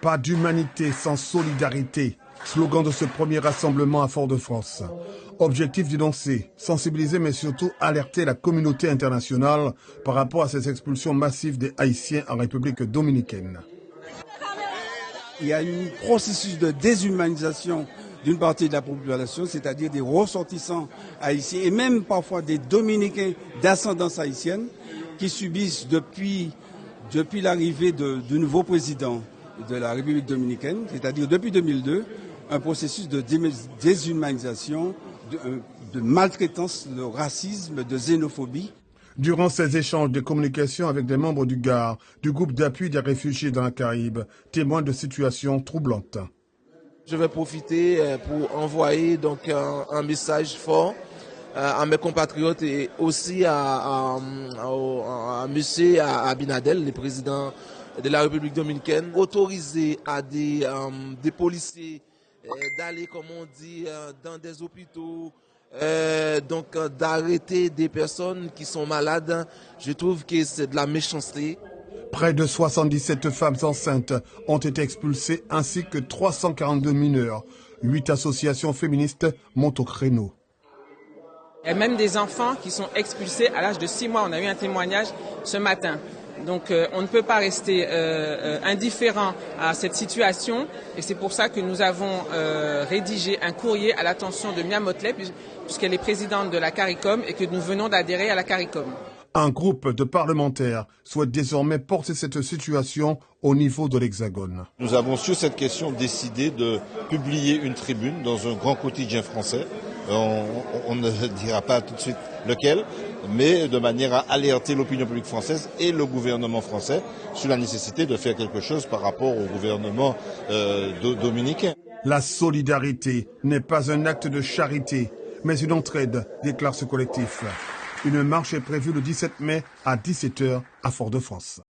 Pas d'humanité sans solidarité. Slogan de ce premier rassemblement à Fort-de-France. Objectif d'énoncer, sensibiliser mais surtout alerter la communauté internationale par rapport à ces expulsions massives des Haïtiens en République dominicaine. Il y a un processus de déshumanisation d'une partie de la population, c'est-à-dire des ressortissants haïtiens et même parfois des Dominicains d'ascendance haïtienne qui subissent depuis l'arrivée du nouveau président de la République dominicaine, c'est-à-dire depuis 2002, un processus de déshumanisation, de maltraitance, de racisme, de xénophobie. Durant ces échanges de communication avec des membres du GAR, du groupe d'appui des réfugiés dans la Caraïbe, témoins de situations troublantes. Je vais profiter pour envoyer donc un message fort à mes compatriotes et aussi à monsieur Abinadel, le président de la République dominicaine, autoriser à des policiers d'aller, comme on dit, dans des hôpitaux, donc d'arrêter des personnes qui sont malades. Je trouve que c'est de la méchanceté. Près de 77 femmes enceintes ont été expulsées ainsi que 342 mineurs. 8 associations féministes montent au créneau. Il y a même des enfants qui sont expulsés à l'âge de 6 mois. On a eu un témoignage ce matin. Donc on ne peut pas rester indifférent à cette situation et c'est pour ça que nous avons rédigé un courrier à l'attention de Mia Motley puisqu'elle est présidente de la CARICOM et que nous venons d'adhérer à la CARICOM. Un groupe de parlementaires souhaite désormais porter cette situation au niveau de l'Hexagone. Nous avons sur cette question décidé de publier une tribune dans un grand quotidien français. On ne dira pas tout de suite lequel, mais de manière à alerter l'opinion publique française et le gouvernement français sur la nécessité de faire quelque chose par rapport au gouvernement dominicain. La solidarité n'est pas un acte de charité, mais une entraide, déclare ce collectif. Une marche est prévue le 17 mai à 17 h à Fort-de-France.